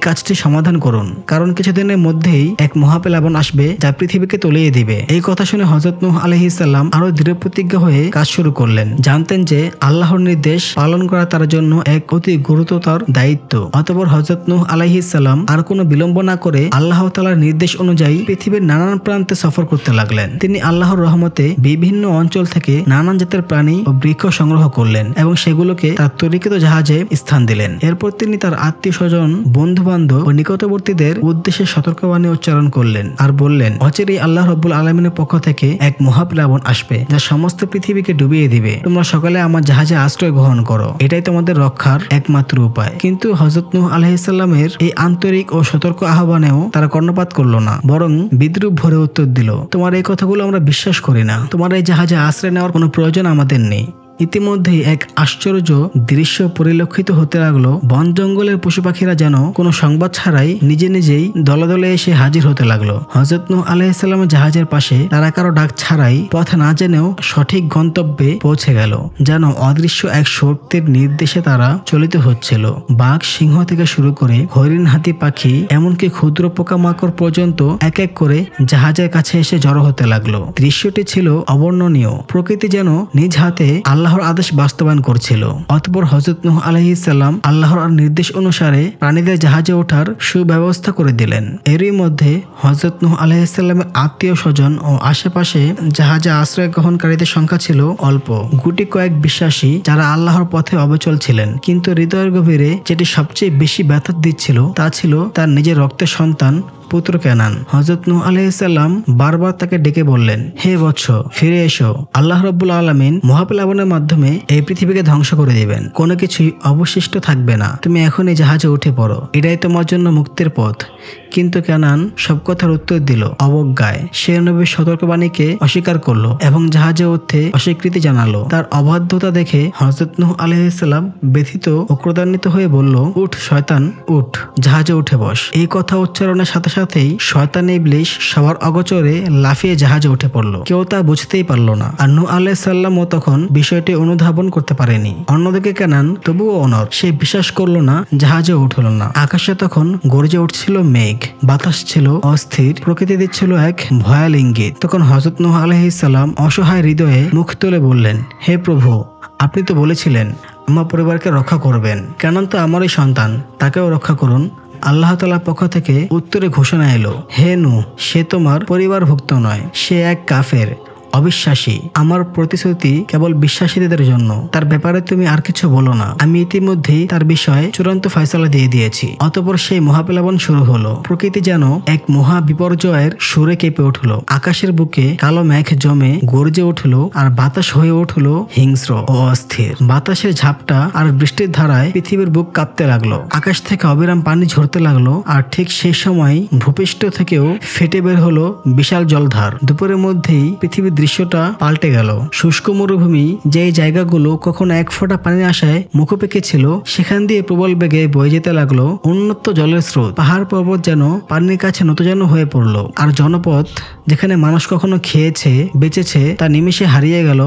কাজটি সমাধান করুন, কারণ কিছুদিনের মধ্যেই এক মহাপ্লাবন আসবে যা পৃথিবীকে তলিয়ে দিবে। এই কথা শুনে হযরত নূহ আলাইহিস সালাম আরো দৃঢ় প্রতিজ্ঞ হয়ে কাজ শুরু করলেন। জানতেন যে আল্লাহর নির্দেশ পালন করা তার জন্য এক অতি গুরুতর দায়িত্ব। অতঃপর হযরত নূহ আলাইহিস সালাম আর কোনো বিলম্ব না করে আল্লাহ তাআলার নির্দেশ অনুযায়ী পৃথিবীর নানান প্রান্তে সফর করতে লাগলেন। তিনি আল্লাহর রহমতে বিভিন্ন অঞ্চল থেকে নানান জাতের প্রাণী ও বৃক্ষ সংগ্রহ করলেন এবং সেগুলোকে তার তরিকিত জাহাজে স্থান দিলেন। এরপর তিনি তার আত্মীয় স্বজন, বন্ধু বান্ধব ও নিকটবর্তীদের উদ্দেশ্যে সতর্কবাণী উচ্চারণ করলেন আর বললেন, অচিরেই আল্লাহ রাব্বুল আলামিনের পক্ষ থেকে এক মহাপ্লাবন আসবে যা সমস্ত পৃথিবীকে ডুবিয়ে দিবে। তোমরা সকলে আমার জাহাজে আশ্রয় গ্রহণ করো, এটাই তোমাদের রক্ষার একমাত্র উপায়। কিন্তু হযরত নূহ আলাইহিস সালামের এই আন্তরিক ও সতর্ক আহ্বানেও তারা কর্ণপাত করলো না, বরং বিদ্রুপ ভরে উত্তর দিল, তোমার এই কথাগুলো আমরা বিশ্বাস করি না, তোমার এই জাহাজে আশ্রয় নেওয়ার কোনো প্রয়োজন আমাদের নেই। ইতিমধ্যেই এক আশ্চর্য দৃশ্য পরিলক্ষিত হতে লাগলো। বন জঙ্গলের পশু পাখিরা যেন কোনো সংবাদ ছাড়াই নিজে নিজেই দলে দলে এসে হাজির হতে লাগলো। হযরত নূহ আলাইহিস সালামের জাহাজের পাশে তারা কারো ডাক ছাড়াই, পথ না জেনেও সঠিক গন্তব্যে পৌঁছে গেল। যেন অদৃশ্য এক শক্তির নির্দেশে তারা চলিত হচ্ছিল। বাঘ, সিংহ থেকে শুরু করে হরিণ, হাতি, পাখি, এমনকি ক্ষুদ্র পোকামাকড় পর্যন্ত এক এক করে জাহাজের কাছে এসে জড়ো হতে লাগলো। দৃশ্যটি ছিল অবর্ণনীয়। প্রকৃতি যেন নিজ হাতে আল্লাহর আদেশ বাস্তবায়ন করছিল। অতঃপর হযরত নূহ আলাইহিস সালাম আল্লাহর নির্দেশ অনুসারে প্রাণীদের জাহাজে ওঠার সুব্যবস্থা করে দিলেন। এরই মধ্যে হযরত নূহ আলাইহিস সালামের আত্মীয় স্বজন ও আশেপাশে জাহাজে আশ্রয় গ্রহণকারীদের সংখ্যা ছিল অল্প। গুটি কয়েক বিশ্বাসী যারা আল্লাহর পথে অবিচল ছিলেন। কিন্তু হৃদয়ের গভীরে যেটি সবচেয়ে বেশি ব্যথা দিচ্ছিল তা ছিল তার নিজের রক্তের সন্তান পুত্র কেনান। হযরত নূহ আলাইহিস সালাম বারবার তাকে ডেকে বললেন, হে বৎস, ফিরে এসো, আল্লাহ রাব্বুল আলামিন মহাপ্লাবনের মাধ্যমে এই পৃথিবীকে ধ্বংস করে দিবেন, কোনো কিছুই অবশিষ্ট থাকবে না, তুমি এখনই জাহাজে উঠে পড়ো, এটাই তোমার জন্য মুক্তির পথ। কিন্তু কেনান সব কথার উত্তর দিল অবজ্ঞায়। সে নবীর সতর্কবাণীকে অস্বীকার করলো এবং জাহাজে উঠতে অস্বীকৃতি জানালো। তার অবাধ্যতা দেখে হযরত নূহ আলাইহিস সালাম ব্যথিত ও ক্রোধান্বিত হয়ে বলল, উঠ শয়তান, উঠ, জাহাজে উঠে বস। এই কথা উচ্চারণের সাথে সাথেই শয়তান ইবলিস সবার অগোচরে লাফিয়ে জাহাজে উঠে পড়ল। কেউ তা বুঝতেই পারলো না। আর নূহ আলাইহিস সালামও তখন বিষয়টি অনুধাবন করতে পারেনি। অন্যদিকে কেনান তবুও অনড়, সে বিশ্বাস করলো না, জাহাজে উঠল না। আকাশে তখন গর্জে উঠছিল মেঘ, বাতাস ছিল অস্থির, প্রকৃতি দিচ্ছিল এক ভয়াল ইঙ্গিত। তখন হযরত নূহ আলাইহিস সালাম অসহায় হৃদয়ে মুখ তুলে বললেন, হে প্রভু, আপনি তো বলেছিলেন আমার পরিবারকে রক্ষা করবেন, কেনন তো আমারই সন্তান, তাকেও রক্ষা করুন। আল্লাহ তাআলার পক্ষ থেকে উত্তরে ঘোষণা এলো, হে নূহ, সে তোমার পরিবারভুক্ত নয়, সে এক কাফের, অবিশ্বাসী। আমার প্রতিশ্রুতি কেবল বিশ্বাসীদের জন্য, তার ব্যাপারে তুমি আর কিছু বলো না। আমি ইতিমধ্যেই তার বিষয়ে চূড়ান্ত ফয়সালা দিয়ে দিয়েছি। অতঃপর সেই মহাপ্লাবন শুরু হলো। প্রকৃতি যেন এক মহা বিপর্যয়ের সুরে কেঁপে উঠলো। আকাশের বুকে কালো মেঘ জমে গর্জে উঠলো আর বাতাস হয়ে উঠলো হিংস্র ও অস্থির। বাতাসের ঝাপটা আর বৃষ্টির ধারায় পৃথিবীর বুক কাঁপতে লাগলো। আকাশ থেকে অবিরাম পানি ঝরতে লাগলো। আর ঠিক সেই সময় ভূপৃষ্ঠ থেকেও ফেটে বের হলো বিশাল জলধার। দুপুরের মধ্যেই পৃথিবীর দৃশ্যটা পাল্টে গেল। শুষ্ক মরুভূমি, যে জায়গাগুলো কখনো এক ফোঁটা পানির আশায় মুখোপেক্ষী ছিল, সেখান দিয়ে প্রবল বেগে বয়ে যেতে লাগলো উন্নত জলের স্রোত। পাহাড় পর্বত যেন পানির কাছে নতজানু হয়ে পড়লো। আর জনপদ, যেখানে মানুষ কখনো খেয়েছে, বেঁচেছে, তা নিমেষে হারিয়ে গেল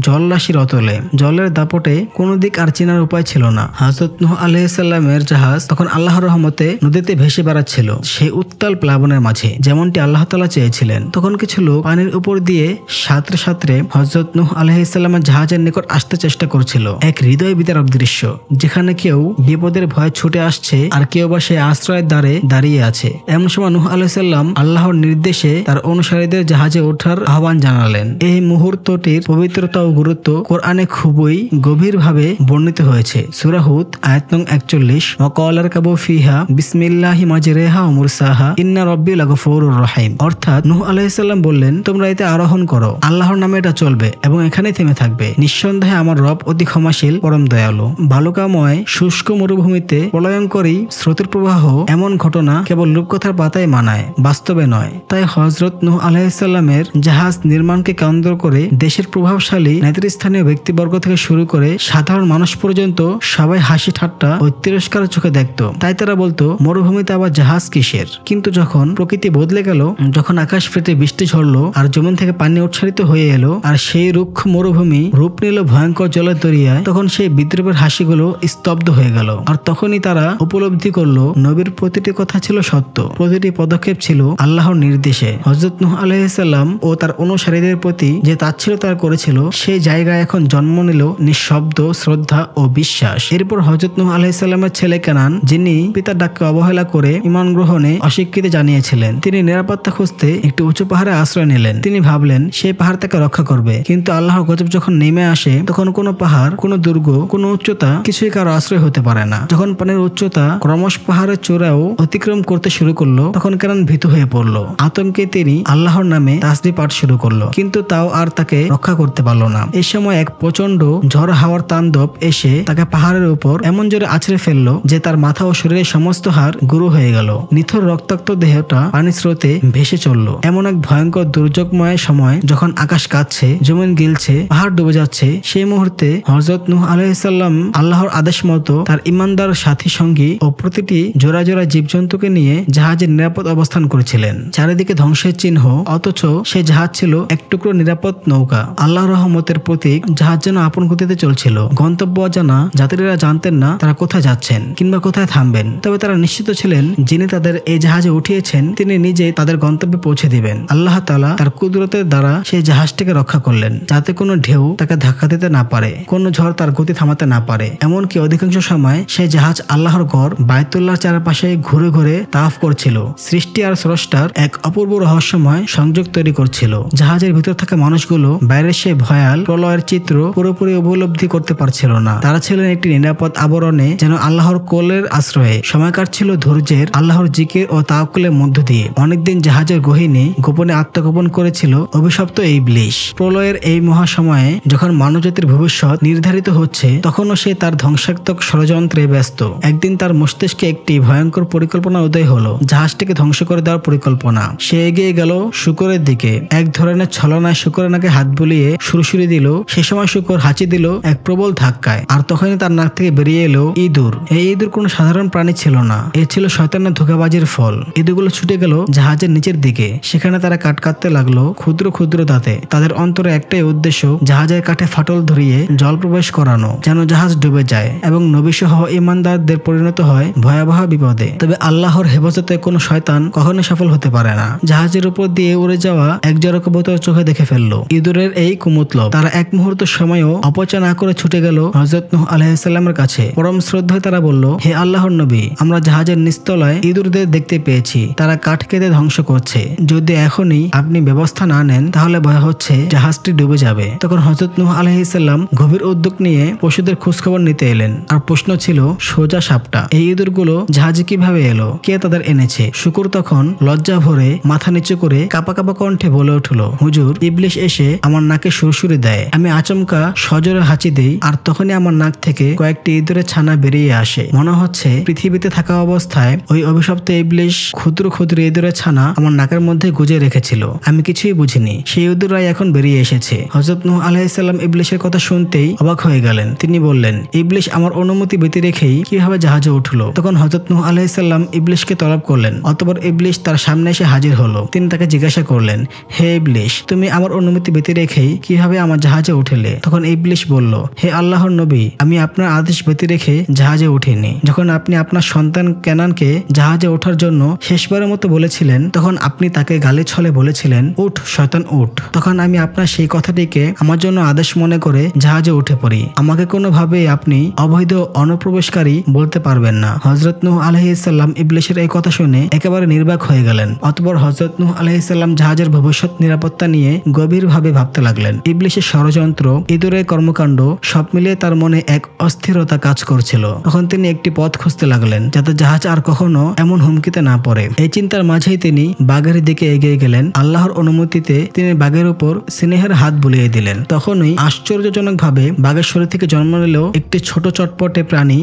জল রাশির অতলে। জলের দাপটে কোনো দিক আর চেনার উপায় ছিল না। হযরত নূহ আলাইহিস সালামের জাহাজ তখন আল্লাহর রহমতে নদীতে ভেসে বেড়াচ্ছিল সেই উত্তাল প্লাবনের মাঝে, যেমনটি আল্লাহ তাআলা চেয়েছিলেন। তখন কিছু লোক পানির উপর দিয়ে সাঁতরে সাঁতরে হযরত নূহ আলাইহিস সালামের জাহাজের নিকট আসতে চেষ্টা করছিল। এক হৃদয় বিদারক দৃশ্য, যেখানে কেউ বিপদের ভয়ে ছুটে আসছে আর কেউ বা সে আশ্রয়ের দ্বারে দাঁড়িয়ে আছে। এমন সময় নূহ আলাইহিস সালাম আল্লাহর নির্দেশে তার অনুসারীদের জাহাজে ওঠার আহ্বান জানালেন। এই মুহূর্তটির পবিত্রতা ও গুরুত্ব কোরআনে খুবই গভীরভাবে বর্ণিত হয়েছে। সূরা হুদ আয়াত নং 41, ওয়াকাল আরকাবু ফিহা বিসমিল্লাহি মাজরিহা ওয়া মুরসাহা ইন্না রাব্বি লাগফুরুর রহিম। অর্থাৎ নূহ আলাইহিস সালাম বললেন, তোমরা এতে আরোহণ করো, আল্লাহর নামে এটা চলবে এবং এখানেই থেমে থাকবে। নিঃসন্দেহে আমার রব অতি ক্ষমাশীল, পরম দয়ালু। বালুকাময় শুষ্ক মরুভূমিতে প্রলয়ঙ্করী স্রোতের প্রবাহ, এমন ঘটনা কেবল রূপকথার পাতায় মানায়, বাস্তবে নয়। তাই হযরত নূহ আলাইহিস সালামের জাহাজ নির্মাণকে কেন্দ্র করে দেশের প্রভাবশালী নেতৃস্থানীয় ব্যক্তিবর্গ থেকে শুরু করে সাধারণ মানুষ পর্যন্ত সবাই হাসি ঠাট্টা ও তিরস্কার চোখে দেখত। তাই তারা বলতো, মরুভূমিতে আবার জাহাজ কিসের? কিন্তু যখন প্রকৃতি বদলে গেল, যখন আকাশ ফেটে বৃষ্টি ঝরলো আর জমিন থেকে পানি উচ্ছারিত হয়ে এলো আর সেই রুক্ষ মরুভূমি রূপ নিল ভয়ঙ্কর জলের দরিয়ায়, তখন সেই বিদ্রুপের হাসিগুলো স্তব্ধ হয়ে গেল। আর তখনই তারা উপলব্ধি করলো, নবীর প্রতিটি কথা ছিল সত্য, প্রতিটি পদক্ষেপ ছিল আল্লাহর নির্দেশে। হযরত নূহ আলাইহিস সালাম ও তার অনুসারীদের প্রতি যে তাচ্ছিল্য তারা করেছিল, সেই জায়গায় এখন জন্ম নিল নিঃশব্দ শ্রদ্ধা ও বিশ্বাস। এরপর হযরত নূহ আলাইহিস সালামের ছেলে কেনান, যিনি পিতার ডাককে অবহেলা করে ঈমান গ্রহণে অস্বীকৃতি জানিয়েছিলেন, তিনি নিরাপত্তা খুঁজতে একটি উঁচু পাহাড়ে আশ্রয় নিলেন। তিনি ভাবলেন সেই পাহাড় তাকে রক্ষা করবে, কিন্তু আল্লাহর গজব যখন নেমে আসে, তখন কোনো পাহাড়, কোনো দুর্গ, কোনো উচ্চতা কিছুই কারো আশ্রয় হতে পারে না। যখন পানির উচ্চতা ক্রমশ পাহাড়ের চূড়াও অতিক্রম করতে শুরু করলো, তখন কেনান ভীতু হয়ে পড়লো। আতঙ্কে তিনি আল্লাহর নামে তাসবিহ পাঠ শুরু করলো, কিন্তু তাও আর তাকে রক্ষা করতে পারলো না। এই সময় এক প্রচন্ড ঝড় হাওয়ার তাণ্ডব এসে তাকে পাহাড়ের উপর এমন জোরে আছড়ে ফেললো যে তার মাথা ও শরীরের সমস্ত হাড় গুঁড়ো হয়ে গেল। নিথর রক্তাক্ত দেহটা পানির স্রোতে ভেসে চলল। এমন এক ভয়ঙ্কর দুর্যোগময় সময়, যখন আকাশ কাঁপছে, জমিন গিলছে, পাহাড় ডুবে যাচ্ছে, সেই মুহূর্তে হযরত নূহ আলাইহিস সালাম আল্লাহর আদেশ মতো তার ঈমানদার সাথী সঙ্গী ও প্রতিটি জোড়া জোড়া জীবজন্তুকে নিয়ে জাহাজের নিরাপদ অবস্থান করেছিলেন। চারিদিকে ধ্বংসের চিহ্ন, অথচ সে জাহাজ ছিল এক টুকরো নিরাপদ নৌকা। আল্লাহর রহমতের প্রতীক। জাহাজ যেন আপন গতিতে চলছিল। গন্তব্য অজানা, যাত্রীরা জানতেন না তারা কোথায় যাচ্ছেন কিংবা কোথায় থামবেন, তবে তারা নিশ্চিত ছিলেন যিনি তাদের এই জাহাজে উঠিয়েছেন তিনি নিজে তাদের গন্তব্যে পৌঁছে দিবেন। আল্লাহ তাআলা তার কুদরতের দ্বারা সেই জাহাজটিকে রক্ষা করলেন, যাতে কোনো ঢেউ তাকে ধাক্কা দিতে না পারে, কোনো ঝড় তার গতি থামাতে না পারে। এমনকি অধিকাংশ সময় সেই জাহাজ আল্লাহর ঘর বায়তুল্লাহর চারপাশে ঘুরে ঘুরে তাওয়াফ করছিল, সৃষ্টি আর স্রষ্টার এক অপূর্ব রহস্যময় সংযোগ তৈরি করছিল। জাহাজের ভিতর থাকা মানুষগুলো বাইরের সেই ভয়াল প্রলয়ের চিত্র পুরোপুরি উপলব্ধি করতে পারছিল না। তারা ছিলেন একটি নিরাপদ আবরণে, যেন আল্লাহর কোলের আশ্রয়ে। সময় কাটছিল ধৈর্যের, আল্লাহর জিকির ও তাওয়াক্কুলের মধ্য দিয়ে। অনেকদিন জাহাজের গহীনে গোপনে আত্মগোপন করেছিল অভিশপ্ত ইবলিশ। প্রলয়ের এই মহাসময়ে যখন মানবজাতির ভবিষ্যৎ নির্ধারিত হচ্ছে, তখনও সে তার ধ্বংসাত্মক ষড়যন্ত্রে ব্যস্ত। একদিন তার মস্তিষ্কে একটি ভয়ঙ্কর পরিকল্পনা উদয় হলো, জাহাজটিকে ধ্বংস করে দেওয়ার পরিকল্পনা। সে এগিয়ে গেল শুকরের দিকে। এক ধরনের ছলনায় শুকরের নাকে হাত বুলিয়ে সুরসুরি দিল। সে সময় শুকর হাঁচি দিল এক প্রবল ধাক্কায়, আর তখনই তার নাক থেকে বেরিয়ে এলো ইঁদুর। এই ইঁদুর কোনো সাধারণ প্রাণী ছিল না, এ ছিল শয়তানের ধোঁকাবাজির ফল। ইঁদুরগুলো ছুটে গেল জাহাজের নিচের দিকে। সেখানে তারা কাঠ কাটতে লাগলো ক্ষুদ্র ক্ষুদ্র দাঁতে। তাদের অন্তরে একটাই উদ্দেশ্য, জাহাজের কাঠে ফাটল ধরিয়ে জল প্রবেশ করানো, যেন জাহাজ ডুবে যায় এবং নবীসহ ঈমানদারদের পরিণত হয় ভয়াবহ বিপদে। তবে আল্লাহর হেফাজতে কোনো শয়তান কখনো সফল হতে পারে না। জাহাজের উপর দিয়ে উড়ে যাওয়া এক জোড়া কবুতর চোখে দেখে ফেললো ইঁদুরের এই কুমতলব। তারা এক মুহূর্ত সময়ও অপচয় না করে ছুটে গেল হযরত নূহ আলাইহিস সালামের কাছে। পরম শ্রদ্ধায় তারা বলল, হে আল্লাহর নবী, আমরা জাহাজের নিচতলায় ইঁদুরদের দেখতে পেয়েছি, তারা কাঠ কেটে ধ্বংস করছে। যদি এখনই আপনি ব্যবস্থা না নেন, তাহলে ভয় হচ্ছে জাহাজটি ডুবে যাবে। তখন হযরত নূহ আলাইহিস সালাম গভীর উদ্যোগ নিয়ে পশুদের খোঁজখবর নিতে এলেন। আর প্রশ্ন ছিল সোজা সাপটা, এই ইঁদুরগুলো জাহাজে কিভাবে এলো, কে তাদের এনেছে? শুকর তখন লজ্জা ভরে মাথা নিচু করে কাঁপা কাঁপা কণ্ঠে বলে উঠল, হুজুর, ইবলিশ এসে আমার নাকে সুরসুরি দেয়। আমি আচমকা সজোরে হাঁচি দেই, আর তখনই আমার নাক থেকে কয়েকটি ইঁদুরের ছানা বেরিয়ে আসে। মনে হচ্ছে পৃথিবীতে থাকা অবস্থায় ওই অভিশপ্ত ইবলিশ ক্ষুদ্র ক্ষুদ্র ইঁদুরের ছানা আমার নাকের মধ্যে গুজে রেখেছিল। আমি কিছুই বুঝিনি। সেই ইঁদুররাই এখন বেরিয়ে এসেছে। হযরত নূহ আলাইহিস সালাম ইবলিশের কথা শুনতেই অবাক হয়ে গেলেন। তিনি বললেন, ইবলিশ আমার অনুমতি ব্যতি রেখেই কিভাবে জাহাজে উঠলো? তখন হযরত নূহ আলাইহিস সালাম ইবলিশকে তলব করলেন। অতঃপর ইবলিশ তার সামনে এসে হাজির হলো। তিনি তাকে জিজ্ঞাসা করলেন, হে ইবলিশ, তুমি আমার অনুমতি ব্যতি রেখেই কিভাবে আমার জাহাজে উঠেলে। তখন ইবলিশ বলল, হে আল্লাহর নবী, আমি আপনার আদেশ ব্যতি রেখে জাহাজে উঠিনি। যখন আপনি আপনার সন্তান কেনানকে জাহাজে ওঠার জন্য শেষবারের মতো বলেছিলেন, তখন আপনি তাকে গালি ছলে বলেছিলেন, উঠ শয়তান উঠ। তখন আমি আপনার সেই কথাটিকে আমার জন্য আদেশ মনে করে জাহাজে উঠে পড়ি। আমাকে কোনোভাবে আপনি অবৈধ অনুপ্রবেশকারী বলতে পারবেন না। হযরত নূহ আলাইহিস সালাম ইবলিশের এই কথা শুনে একেবারে নির্বাক হয়ে গেলেন। অতঃপর হযরত নূহ আলাইহিস সালাম জাহাজের ভবিষ্যৎ নিরাপত্তা নিয়ে গভীরভাবে ভাবতে লাগলেন। ইবলিশের ষড়যন্ত্র, ইঁদুরের কর্মকাণ্ড সব মিলিয়ে তার মনে এক অস্থিরতা কাজ করছিল। তখন তিনি একটি পথ খুঁজতে লাগলেন যাতে জাহাজ আর কখনো এমন হুমকিতে না পড়ে। এই চিন্তার মাঝেই তিনি বাঘের দিকে এগিয়ে গেলেন। আল্লাহর অনুমতিতে তিনি বাঘের উপর স্নেহের হাত বুলিয়ে দিলেন। তখনই আশ্চর্যজনকভাবে বাঘের শরীর থেকে জন্ম নিল একটি ছোট চটপটে প্রাণী,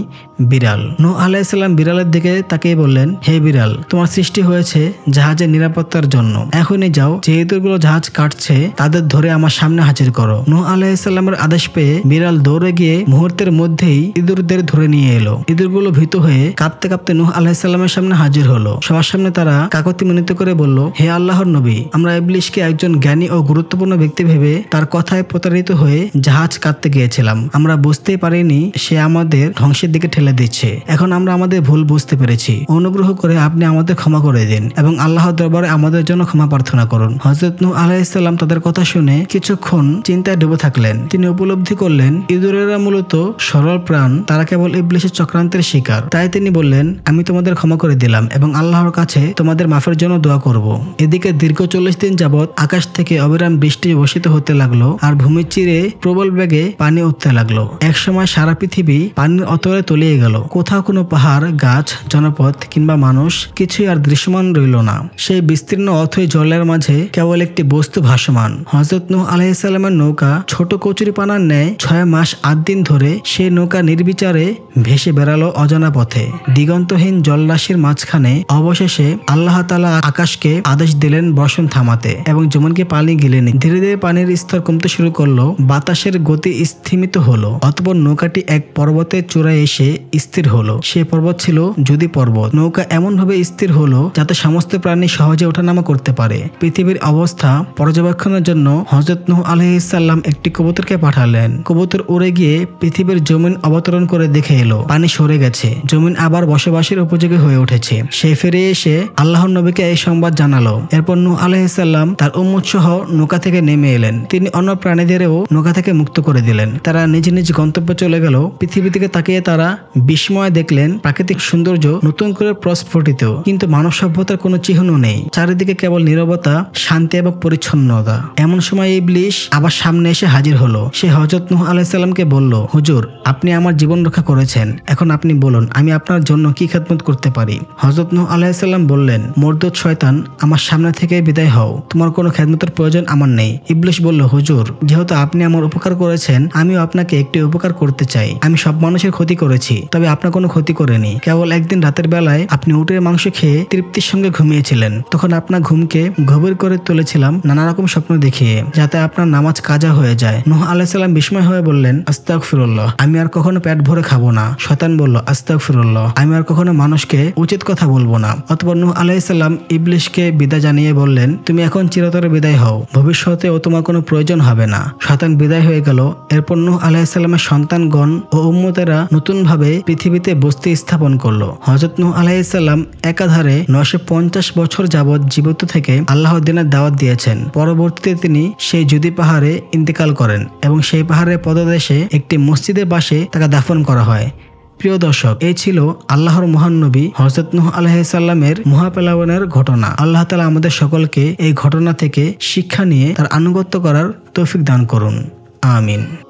বিড়াল। নূহ আলাইহিস সালাম বিড়ালের দিকে তাকিয়ে বললেন, হে বিড়াল, তোমার সৃষ্টি হয়েছে জাহাজের নিরাপত্তার জন্য। এখনই যাও, যে ইঁদুরগুলো জাহাজ কাটছে তাদের ধরে আমার সামনে হাজির করো। নূহ আলাইহিস সালামের আদেশ পেয়ে বিড়াল দৌড়ে গিয়ে মুহূর্তের মধ্যেই ইঁদুরদের ধরে নিয়ে এলো। ইঁদুরগুলো ভীত হয়ে কাঁপতে কাঁপতে নূহ আলাইহিস সালামের সামনে হাজির হলো। সবার সামনে তারা কাকতি মিনতি করে বলল, হে আল্লাহর নবী, আমরা ইবলিশকে একজন জ্ঞানী ও গুরুত্বপূর্ণ ব্যক্তি ভেবে তার কথায় প্রতারিত হয়ে জাহাজ কাটতে গিয়েছিলাম। আমরা বুঝতেই পারিনি সে আমাদের ধ্বংসের দিকে ঠেলে দিচ্ছে। এখন আমরা আমাদের ভুল বুঝতে পেরেছি। অনুগ্রহ করে আপনি আমাদের ক্ষমা করে দিন এবং আল্লাহর দরবারে আমাদের জন্য ক্ষমা প্রার্থনা করুন। হযরত নূহ আলাইহিস সালাম তাদের কথা শুনে কিছুক্ষণ চিন্তায় ডুবে থাকলেন। তিনি উপলব্ধি করলেন ইঁদুরেরা মূলত সরল প্রাণ, তারা কেবল ইবলিশের চক্রান্তের শিকার। তাই তিনি বললেন, আমি তোমাদের ক্ষমা করে দিলাম এবং আল্লাহর কাছে তোমাদের মাফের জন্য দোয়া করব। এদিকে দীর্ঘ 40 দিন যাবৎ আকাশ থেকে অবিরাম বৃষ্টি বর্ষিত হতে লাগলো আর ভূমির চিরে প্রবল বেগে পানি উঠতে লাগলো। একসময় সারা পৃথিবী পানির অতলে তলিয়ে গেল। কোথাও কোনো পাহাড়, গাছ, জনপদ কিংবা মানুষ কিছুই আর দৃশ্যমান রইল না। সেই বিস্তীর্ণ অথই জলের মাঝে কেবল একটি বস্তু ভাসমান। হযরত নূহ আলাইহিস সালামের নৌকা ছোট কচুরি পানার ন্যায় 6 মাস 8 দিন ধরে সেই নৌকা নির্বিচারে ভেসে বেড়ালো অজানা পথে। দিগন্তহীন জলরাশির মাঝখানে অবশেষে আল্লাহ তাআলা আকাশকে আদেশ দিলেন বর্ষণ থামাতে এবং জমিনকে পানি গিলে নিতে। ধীরে ধীরে পানির স্তর কমতে শুরু করলো, বাতাসের গতি স্থিমিত হলো। অতঃপর নৌকাটি এক পর্বতের চূড়ায় এসে স্থির হলো। সে পর্বত ছিল জুদি পর্বত। নৌকা এমন ভাবে স্থির হলো যাতে সমস্ত প্রাণী সহজে ওঠানামা করতে পারে। পৃথিবীর অবস্থা পর্যবেক্ষণের জন্য হযরত নূহ আলাইহিস সালাম একটি কবুতরকে পাঠালেন। কবুতর উড়ে গিয়ে পৃথিবীর জমিন অবতরণ করে দেখে এলো পানি সরে গেছে, জমিন আবার বসবাসের উপযোগী হয়ে উঠেছে। সে ফিরে এসে আল্লাহর নবীকে এই সংবাদ জানালো। এরপর নূহ আলাইহিস সালাম তার উম্মত সহ নৌকা থেকে নেমে এলেন। তিনি অন্য প্রাণীদেরও নৌকা থেকে মুক্ত করে দিলেন। তারা নিজ নিজ গন্তব্যে চলে গেল। পৃথিবী থেকে তাকিয়ে তারা বিস্ময় দেখলেন প্রাকৃতিক সৌন্দর্য নতুন করে প্রস্ফুটিত, কিন্তু মানব সভ্যতার কোনো চিহ্ন নেই। চারিদিকে কেবল নীরবতা, শান্তি এবং পরিচ্ছন্নতা। এমন সময় ইবলিশ আবার সামনে এসে হাজির হলো। সে হযরত নূহ আলাইহিস সালামকে বলল, হুজুর, আপনি আমার জীবন রক্ষা করেছেন, এখন আপনি বলুন আমি আপনার জন্য কি খেদমত করতে পারি। হযরত নূহ আলাইহিস সালাম বললেন, মরদুদ শয়তান, আমার সামনে থেকে বিদায় হও, তোমার কোনো খেদমতের প্রয়োজন আমার নেই। ইবলিশ বলল, হুজুর, যেহেতু আপনি আমার উপকার করেছেন, আমিও আপনাকে একটি উপকার করতে চাই। আমি সব মানুষের ক্ষতি করেছি, তবে আপনার কোনো ক্ষতি করেনি। কেবল একদিন রাতের বেলায় আপনি উটের মাংস খেয়ে তৃপ্তির সঙ্গে ঘুমিয়েছিলেন। তখন আপনার ঘুমকে গভীর করে তুলেছিলাম নানা রকম স্বপ্ন দেখিয়ে, যাতে আপনার নামাজ কাজা হয়ে যায়। নূহ আলাইহিস সালাম বিস্ময় হয়ে বললেন, আস্তাগফিরুল্লাহ, আমি আর কখনো পেট ভরে খাবো না। শয়তান বলল, আস্তাগফিরুল্লাহ, আমি আর কখনো মানুষকে উচিত কথা বলবো না। অতঃপর নূহ আলাইহিস সালাম ইবলিশকে বিদায় জানিয়ে বললেন, তুমি এখন চিরতরে বিদায় হও, ভবিষ্যতেও তোমার কোনো প্রয়োজন হবে না। শয়তান বিদায় হয়ে গেল। এরপর নূহ আলাইহিস সালামের সন্তানগণ ও উম্মতেরা নতুন ভাবে পৃথিবীতে বস্তি স্থাপন করলো। হযরত নূহ আলাইহিস সালাম একাধারে 950 বছর যাবৎ জীবিত থেকে আল্লাহর দ্বীনের দাওয়াত দিয়েছেন। পরবর্তীতে তিনি সেই জুদি পাহাড়ে ইন্তেকাল করেন এবং সেই পাহাড়ের পদদেশে একটি মসজিদের পাশে তাকে দাফন করা হয়। প্রিয় দর্শক, এই ছিল আল্লাহর মহান নবী হযরত নূহ আলাইহিস সালামের মহাপলায়নের ঘটনা। আল্লাহ তাআলা আমাদের সকলকে এই ঘটনা থেকে শিক্ষা নিয়ে তার আনুগত্য করার তৌফিক দান করুন। আমিন।